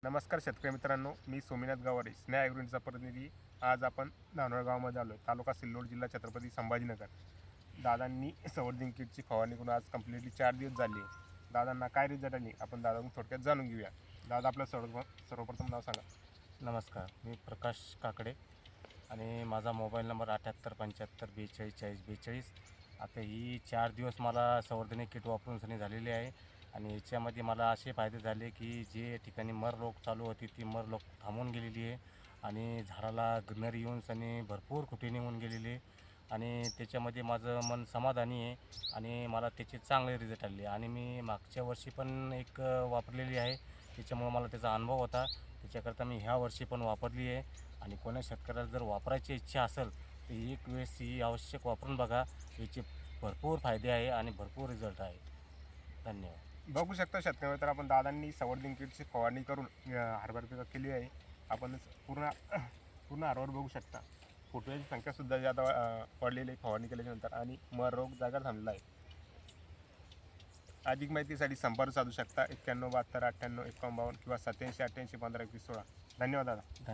नमस्कार शेतकरी मित्रांनो, मी सोमीनाथ गावारे, स्नेहा ॲग्रोचा प्रतिनिधी. आज आपण नांदोड गावामध्ये आलो आहे, तालुका सिल्लोड, जिल्हा छत्रपती संभाजीनगर. दादांनी संवर्धन किटची फवारणी करून आज कंप्लिटली 4 दिवस झाले. दादांना काय रिझल्ट आली आपण दादांकडून थोडक्यात जाणून घेऊया. दादा, आपलं सर्वप्रथम नाव सांगा. नमस्कार, मी प्रकाश काकडे आणि माझा मोबाईल नंबर 7875424042. आता ही 4 दिवस मला संवर्धनी किट वापरून सनी झालेली आहे आणि याच्यामध्ये मला असे फायदे झाले की जे ठिकाणी मर रोग चालू होती ती मर रोग थांबून गेलेली आहे आणि झाडाला ग्रीनरी येऊन सनी भरपूर कुठे निघून गेलेली आहे आणि त्याच्यामध्ये माझं मन समाधानी आहे आणि मला त्याचे चांगले रिझल्ट आले आणि मी मागच्या वर्षी पण एक वापरलेली आहे. त्याच्यामुळं मला त्याचा अनुभव होता. त्याच्याकरता मी ह्या वर्षी पण वापरली आहे आणि कोणा शेतकऱ्याला जर वापरायची इच्छा असेल तर एक वेळेस ही आवश्यक वापरून बघा. याचे भरपूर फायदे आहे आणि भरपूर रिझल्ट आहे. धन्यवाद. बघू शकता शेतकरी मित्र, आपण दादांनी संवर्धन किटची फवारणी करून हरभरा पिकात केली आहे. आपण पूर्ण हरभरा बघू शकता. फुटव्याची संख्यासुद्धा जादा वाढलेली आहे फवारणी केल्याच्यानंतर आणि मर रोग जागा थांबला आहे. अधिक माहितीसाठी संपर्क साधू शकता 91 72 98 51 किंवा 87 88 15 21 16. धन्यवाद दादा.